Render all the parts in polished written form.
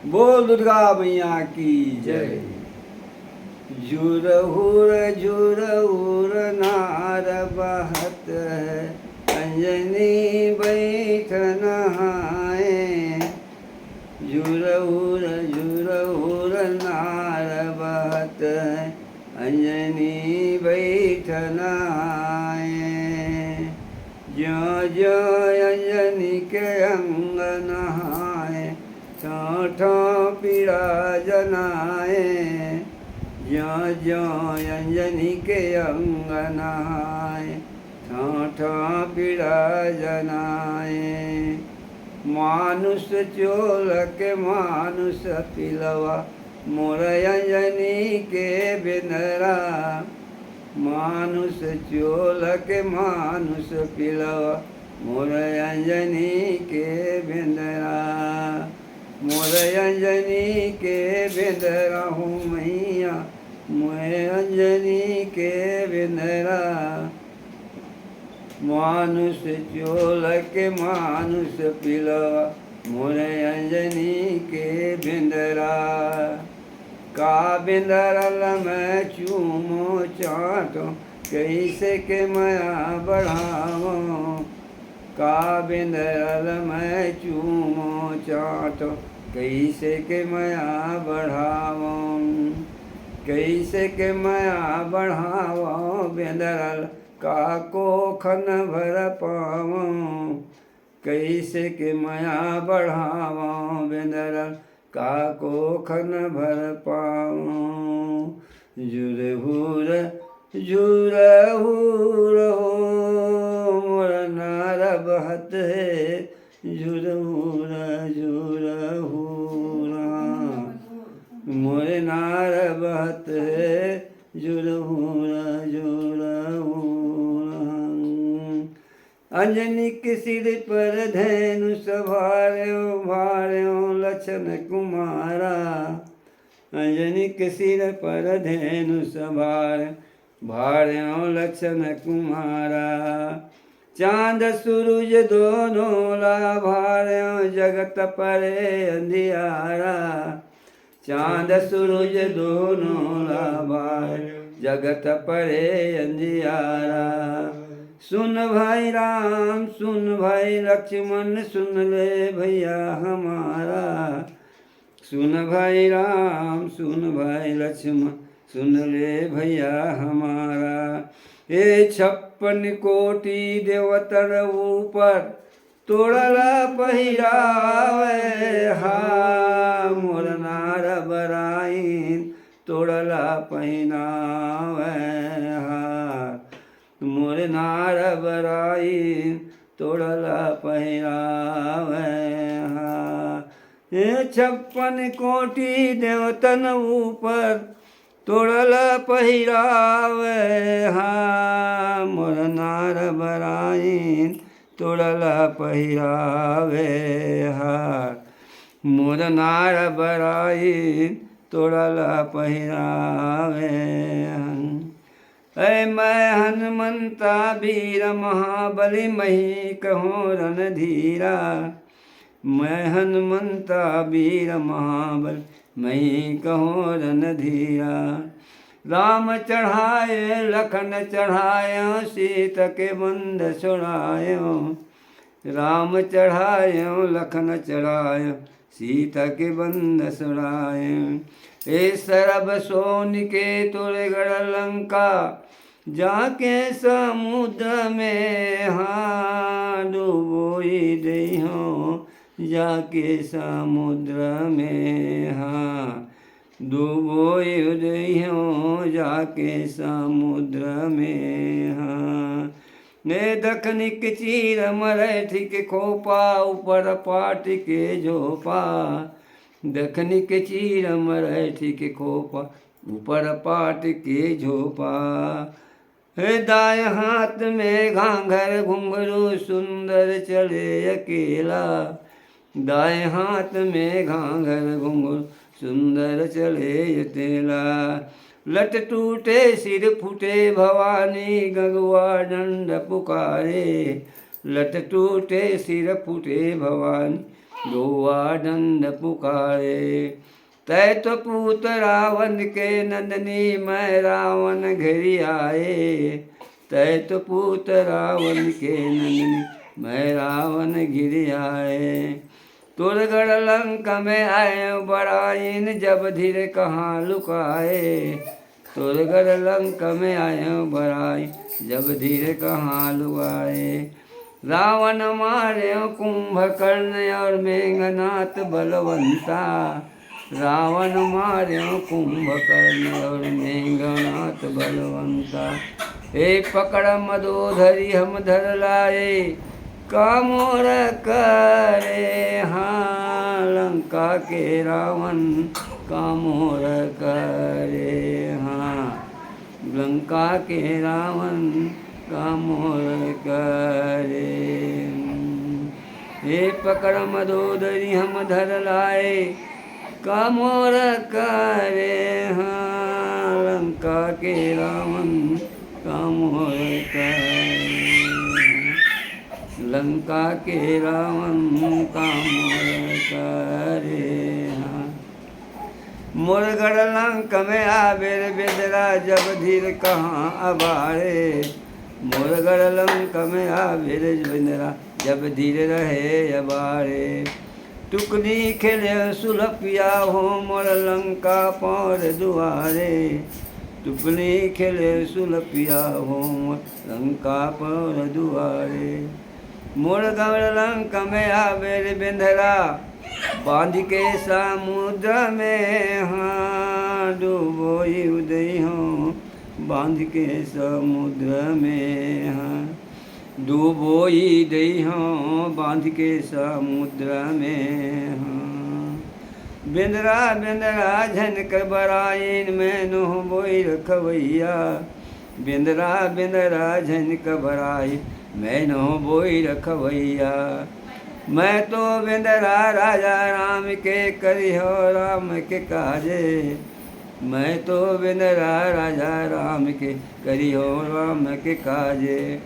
बोल दुर्गा मैया की जय। झुरहुर झुरहुर नार बहत है, अंजनी बैठ नहाए। झुरहुर झुरहुर नार बहत है, अंजनी बैठ नहाए। ज्यों ज्यों अंजनी के अंग नहाए, ठों ठों पीड़ा जनाए। ज्यों ज्यों अंजनी के अंग नहाए, ठों ठों पीड़ा जनाए। मानुष चोल के मानुष पिलवा, मोर अंजनी के बिनरा। मानुष चोल के मानुष पिलवा, मोर अंजनी के बिंदरा। मोर अंजनी के बिंदरा हूँ मैया, मोर अंजनी के बिंदरा। मानुष चोल के मानुष पिलवा, मोर अंजनी के बिंदरा। का बिंदरल मैं चूमो चाटो, कैसे के मया बढ़ावो। का बिंदरल मैं चूमो चाटो, कैसे के मया बढ़ावो। कैसे के मया बढ़ावो बिंदरल, का कोखन भर पावो। कैसे के मया बढ़ावो बिंदरल, का कोखन भर पाऊँ। झुरहुर झुरहुर हो मोर नार बहत है, झुरहुर झुरहुर मोर नार बहत है, झुरहुर झुरहुर। अंजनी के सिर पर धनुष भार्यो भार्यो लक्षण कुमारा। अंजनी के सिर पर धनुष भार्यो लक्षण कुमारा। चांद सूरज दोनों ला भार्यो जगत परे अंधियारा। चांद सूरज दोनों ला भार्यो जगत परे अंधियारा। सुन भाई राम सुन भाई लक्ष्मण, सुन ले भैया हमारा। सुन भाई राम सुन भाई लक्ष्मण, सुन ले भैया हमारा। ये 56 कोटि देवतर ऊपर, तोड़ला पहिरावे हा। मोर नार बराइन तोड़ला पहिनावे हा। मोर नार बराइन तोड़ला पहिरावे हा। ये 56 कोटि देवतन ऊपर, तोड़ला पहिरावे हा। मोर नार बराइन तोड़ला पहिरावे हा। मोर नार बराइन तोड़ला पहिरावे हा। ऐ मैं हनुमंता वीर महाबली, मही कहो रणधीरा। मैं हनुमंता वीर महाबली, मही कहो रणधीरा। राम चढ़ाए लखन चढ़ायो, सीत के बंद छुड़ायो। राम चढ़ायो लखन चढ़ायो, सीता के बंद छुड़ायो। ए सरब सोन के तुरगढ़ लंका, जाके समुद्र में हाँ डूबोई दइहो। जाके समुद्र में हाँ डूबोई दइहो, जाके समुद्र में हाँ। ने दखनिक चीर मराठी के खोपा, ऊपर पाट के झोपा। दखनी के चीर मराठी के खोपा, ऊपर पाट के झोपा। दाएं हाथ में घाघर घुंघरू, सुंदर चले अकेला। दाएं हाथ में घाघर घुंघरू, सुंदर चले अकेला। लट टूटे सिर फूटे भवानी, गगुआ डंड पुकारे। लट टूटे सिर फूटे भवानी, गोवा दंड पुकारे। तै तो पूत रावण के नंदनी मैं रावण घिर आए। तै तो पूत रावण के नंदनी मैं रावण घिर आए। तुरगढ़ लंका में आए बड़ाइन जब धीरे कहाँ लुकाए। तुरगढ़ लंका में आए बड़ाई जब धीरे कहाँ लुकाए। रावण मारे कुंभकर्ण और मेघनाथ बलवंता। रावण मारे कुंभकर्ण और मेघनाथ बलवंता। ए पकड़ मदोधरी हम धर लाए कामोर करे। हाँ लंका के रावण कामोर करे। हाँ लंका के रावण कामोर करे। हे पकड़ मदोदरी हम धर लाए कामोर करे। हाँ लंका के रावण कामोर करे। लंका के रावण कामोर करे। हाँ मुरगढ़ लंका में आबेर बेदरा जब धीर कहाँ अबारे। मुरगढ़ लंका में आबेर बेदरा जब धीर रहे अबारे। टुकनी खेले सुलपिया हो मोर लंका पौर दुआरे। टुकनी खेले सुलपिया हो मोर लंका पौर दुआरे। मुरगढ़ लंका में आबेर बेंधरा बांध के समुद्र में। हाँ डूबोई उदय हो बांध के समुद्र में। हाँ डूबोई दई हो बांध के समुद्र में। हाँ बेंदरा बेंदरा झनकर बराइन में नो बोई रखवैया। बेंदरा बेंदरा झनकर बराइन मैं नो बोई रखवैया। मैं तो बेंदरा राजा राम के करिहो राम के काजे। मैं तो बेंदरा राजा राम के करिहो राम के काजे।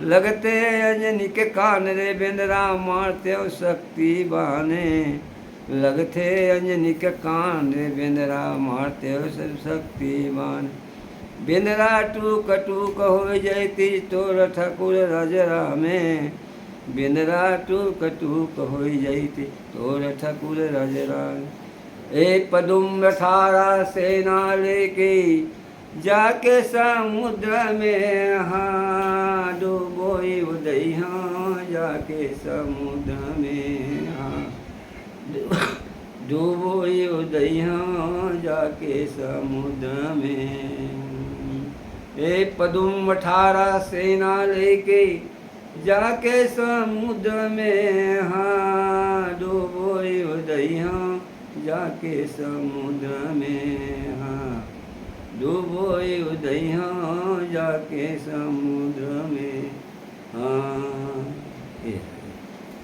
लगते अंजनी के कान रे बेंदरा मारते हो शक्ति बाने। लगते अंजनी के कान रे बेंदरा मारते हो सब शक्ति बान। बेंदरा टूक टूक हो जयती तोर ठाकुर राजरा में। बेंदरा टूक टूक हो जयती तोर ठाकुर राजरा। ए पदुम ठारा सेना लेके जाके समुद्र में। हाँ डूबोई उदय हाँ जाके समुद्र में। हाँ डूबोई उदय हाँ जाके समुद्र में। ए पदुम ठारा सेना लेके जाके समुद्र में। हाँ डूबोई उदय हाँ जाके समुद्र में। हाँ डूबोई उदय हाँ जाके समुद्र में। हाँ